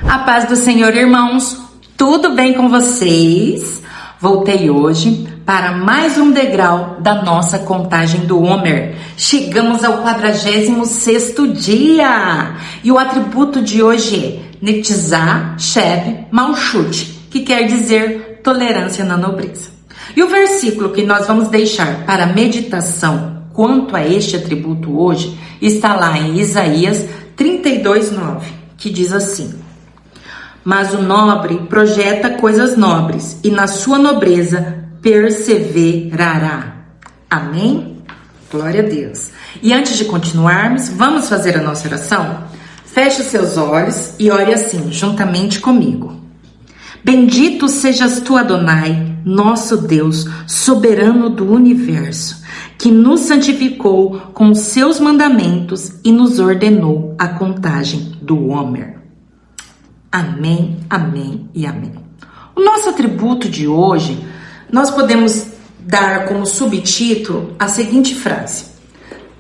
A paz do Senhor, irmãos, tudo bem com vocês? Voltei hoje para mais um degrau da nossa contagem do Homer. Chegamos ao 46º dia e o atributo de hoje é Netzah, Sheb, Malchut, que quer dizer tolerância na nobreza. E o versículo que nós vamos deixar para meditação quanto a este atributo hoje está lá em Isaías 32:9, que diz assim: mas o nobre projeta coisas nobres, e na sua nobreza perseverará. Amém? Glória a Deus. E antes de continuarmos, vamos fazer a nossa oração? Feche os seus olhos e ore assim, juntamente comigo. Bendito sejas tu, Adonai, nosso Deus, soberano do universo, que nos santificou com os seus mandamentos e nos ordenou a contagem do Homer. Amém, amém e amém. O nosso atributo de hoje, nós podemos dar como subtítulo a seguinte frase: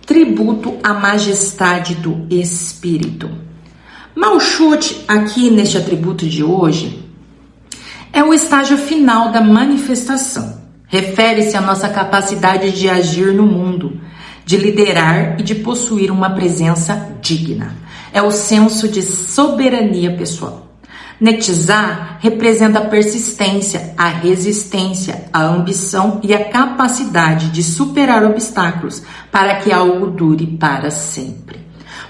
tributo à majestade do Espírito. Malchut, aqui neste atributo de hoje, é o estágio final da manifestação. Refere-se à nossa capacidade de agir no mundo, de liderar e de possuir uma presença digna. É o senso de soberania pessoal. Netzah representa a persistência, a resistência, a ambição e a capacidade de superar obstáculos para que algo dure para sempre.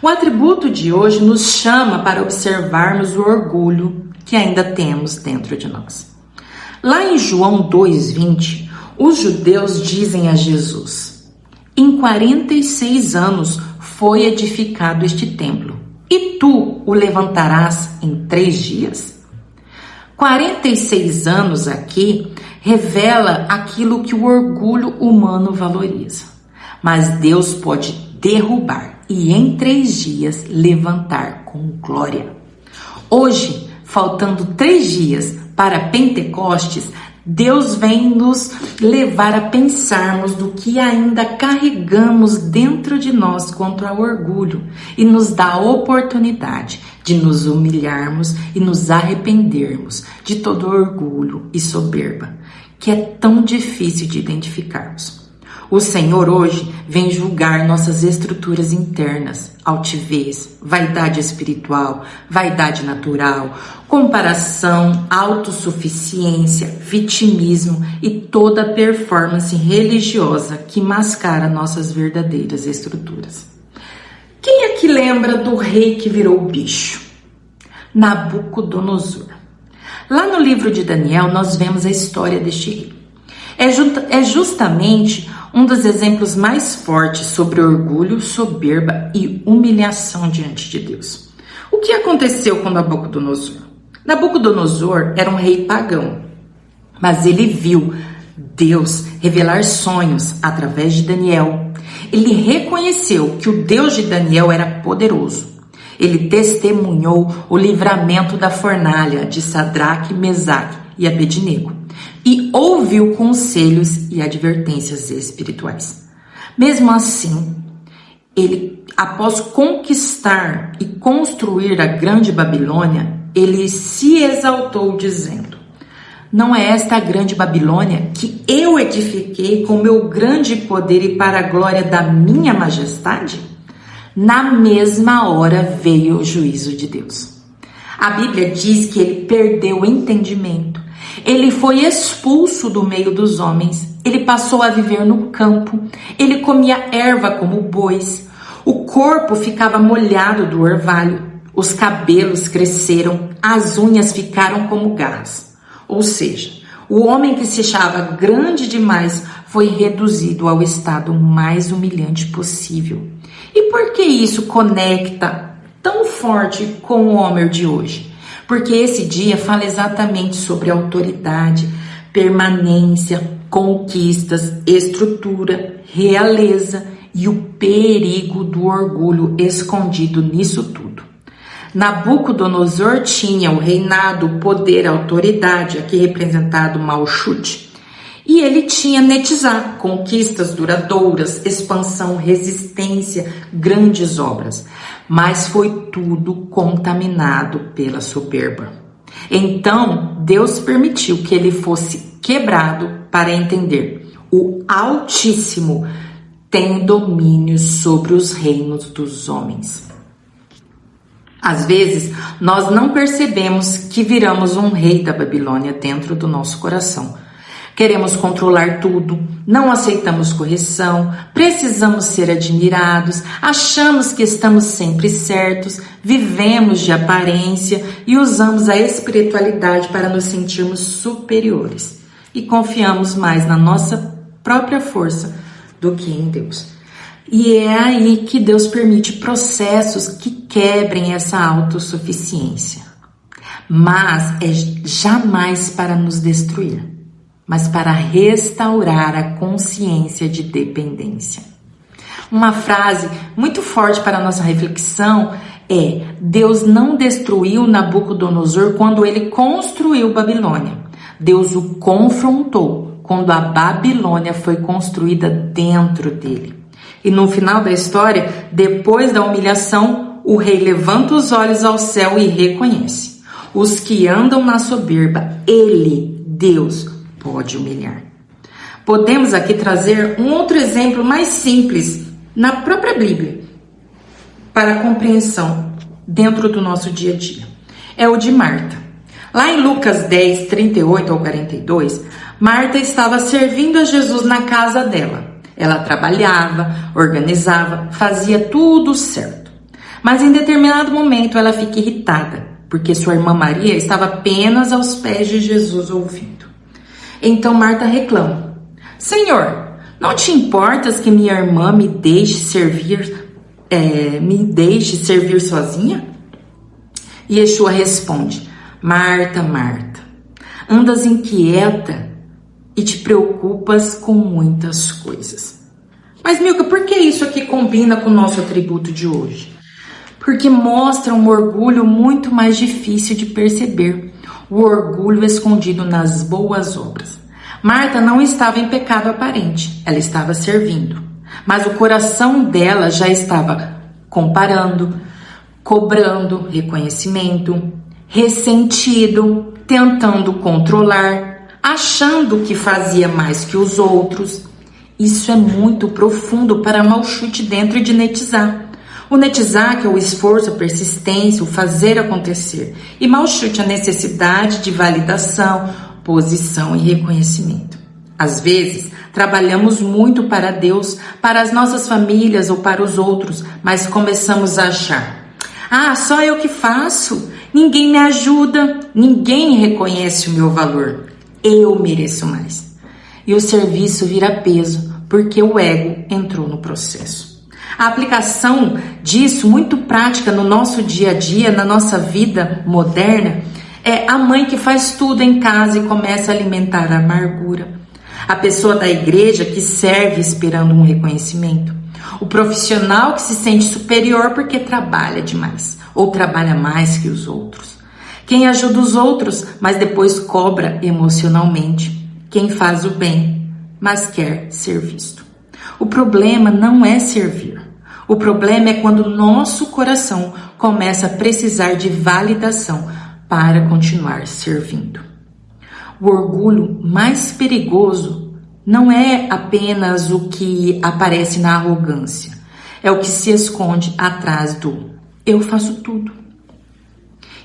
O atributo de hoje nos chama para observarmos o orgulho que ainda temos dentro de nós. Lá em João 2:20, os judeus dizem a Jesus: em 46 anos foi edificado este templo, e tu o levantarás em 3 dias? 46 anos aqui revela aquilo que o orgulho humano valoriza. Mas Deus pode derrubar e em 3 dias levantar com glória. Hoje, faltando 3 dias para Pentecostes, Deus vem nos levar a pensarmos do que ainda carregamos dentro de nós contra o orgulho e nos dá a oportunidade de nos humilharmos e nos arrependermos de todo orgulho e soberba, que é tão difícil de identificarmos. O Senhor hoje vem julgar nossas estruturas internas, altivez, vaidade espiritual, vaidade natural, comparação, autossuficiência, vitimismo e toda performance religiosa que mascara nossas verdadeiras estruturas. Quem é que lembra do rei que virou bicho? Nabucodonosor. Lá no livro de Daniel nós vemos a história deste rei. É justamente um dos exemplos mais fortes sobre orgulho, soberba e humilhação diante de Deus. O que aconteceu com Nabucodonosor? Nabucodonosor era um rei pagão, mas ele viu Deus revelar sonhos através de Daniel. Ele reconheceu que o Deus de Daniel era poderoso. Ele testemunhou o livramento da fornalha de Sadraque, Mesaque e Abednego e ouviu conselhos e advertências espirituais. Mesmo assim, ele, após conquistar e construir a grande Babilônia, ele se exaltou dizendo: não é esta a grande Babilônia que eu edifiquei com meu grande poder e para a glória da minha majestade? Na mesma hora veio o juízo de Deus. A Bíblia diz que ele perdeu o entendimento. Ele foi expulso do meio dos homens. Ele passou a viver no campo. Ele comia erva como bois. O corpo ficava molhado do orvalho. Os cabelos cresceram. As unhas ficaram como garras. Ou seja, o homem que se achava grande demais foi reduzido ao estado mais humilhante possível. E por que isso conecta tão forte com o Homer de hoje? Porque esse dia fala exatamente sobre autoridade, permanência, conquistas, estrutura, realeza e o perigo do orgulho escondido nisso tudo. Nabucodonosor tinha o reinado, o poder, a autoridade, aqui representado Malchut, E ele tinha Netizá, conquistas duradouras, expansão, resistência, grandes obras. Mas foi tudo contaminado pela soberba. Então, Deus permitiu que ele fosse quebrado para entender: o Altíssimo tem domínio sobre os reinos dos homens. Às vezes, nós não percebemos que viramos um rei da Babilônia dentro do nosso coração. Queremos controlar tudo, não aceitamos correção, precisamos ser admirados, achamos que estamos sempre certos, vivemos de aparência e usamos a espiritualidade para nos sentirmos superiores. E confiamos mais na nossa própria força do que em Deus. E é aí que Deus permite processos que quebrem essa autossuficiência. Mas é jamais para nos destruir, mas para restaurar a consciência de dependência. Uma frase muito forte para a nossa reflexão é: Deus não destruiu Nabucodonosor quando ele construiu Babilônia. Deus o confrontou quando a Babilônia foi construída dentro dele. E no final da história, depois da humilhação, o rei levanta os olhos ao céu e reconhece: os que andam na soberba, ele, Deus, pode humilhar. Podemos aqui trazer um outro exemplo mais simples na própria Bíblia para a compreensão dentro do nosso dia a dia. É o de Marta. Lá em Lucas 10, 38 ao 42, Marta estava servindo a Jesus na casa dela. Ela trabalhava, organizava, fazia tudo certo. Mas em determinado momento ela fica irritada, porque sua irmã Maria estava apenas aos pés de Jesus ouvindo. Então Marta reclama: Senhor, não te importas que minha irmã me deixe servir sozinha? E Yeshua responde: Marta, Marta, andas inquieta e te preocupas com muitas coisas. Mas Milka, por que isso aqui combina com o nosso atributo de hoje? Porque mostra um orgulho muito mais difícil de perceber, o orgulho escondido nas boas obras. Marta não estava em pecado aparente, ela estava servindo, mas o coração dela já estava comparando, cobrando reconhecimento, ressentido, tentando controlar, achando que fazia mais que os outros. Isso é muito profundo para Malchut dentro de Netizá. O Netizá, que é o esforço, a persistência, o fazer acontecer. E Malchut, a necessidade de validação, posição e reconhecimento. Às vezes, trabalhamos muito para Deus, para as nossas famílias ou para os outros, mas começamos a achar: só eu que faço, ninguém me ajuda, ninguém reconhece o meu valor. Eu mereço mais. E o serviço vira peso, porque o ego entrou no processo. A aplicação disso, muito prática no nosso dia a dia, na nossa vida moderna, é a mãe que faz tudo em casa e começa a alimentar a amargura. A pessoa da igreja que serve esperando um reconhecimento. O profissional que se sente superior porque trabalha demais, ou trabalha mais que os outros. Quem ajuda os outros, mas depois cobra emocionalmente. Quem faz o bem, mas quer ser visto. O problema não é servir. O problema é quando nosso coração começa a precisar de validação para continuar servindo. O orgulho mais perigoso não é apenas o que aparece na arrogância. É o que se esconde atrás do eu faço tudo.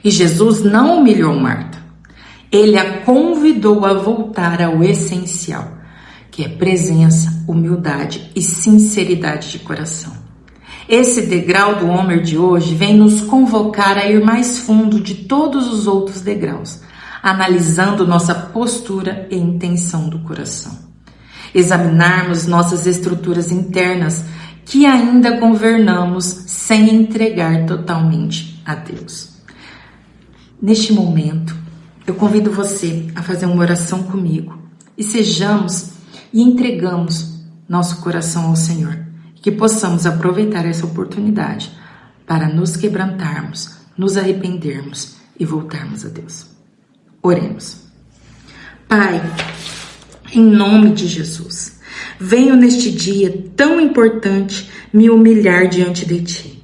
E Jesus não humilhou Marta. Ele a convidou a voltar ao essencial, que é presença, humildade e sinceridade de coração. Esse degrau do Homer de hoje vem nos convocar a ir mais fundo de todos os outros degraus, analisando nossa postura e intenção do coração. Examinarmos nossas estruturas internas que ainda governamos sem entregar totalmente a Deus. Neste momento, eu convido você a fazer uma oração comigo e sejamos e entregamos nosso coração ao Senhor. Que possamos aproveitar essa oportunidade para nos quebrantarmos, nos arrependermos e voltarmos a Deus. Oremos. Pai, Em nome de Jesus, venho neste dia tão importante me humilhar diante de Ti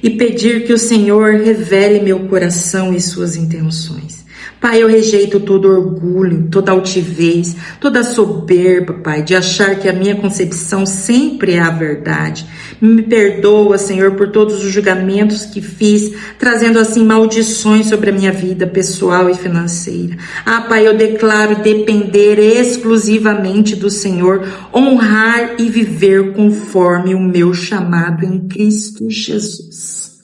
e pedir que o Senhor revele meu coração e suas intenções. Pai, eu rejeito todo orgulho, toda altivez, toda soberba, Pai, de achar que a minha concepção sempre é a verdade. Me perdoa, Senhor, por todos os julgamentos que fiz, trazendo assim maldições sobre a minha vida pessoal e financeira. Ah, Pai, eu declaro depender exclusivamente do Senhor, honrar e viver conforme o meu chamado em Cristo Jesus.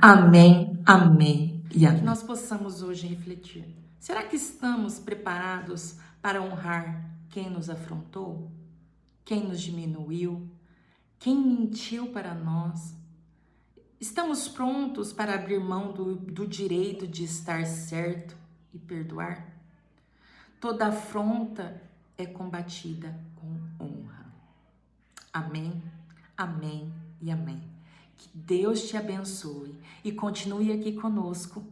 Amém, amém e amém. Que nós possamos hoje refletir. Será que estamos preparados para honrar quem nos afrontou? Quem nos diminuiu? Quem mentiu para nós? Estamos prontos para abrir mão do direito de estar certo e perdoar? Toda afronta é combatida com honra. Amém, amém e amém. Que Deus te abençoe e continue aqui conosco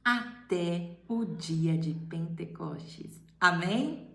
até o dia de Pentecostes. Amém?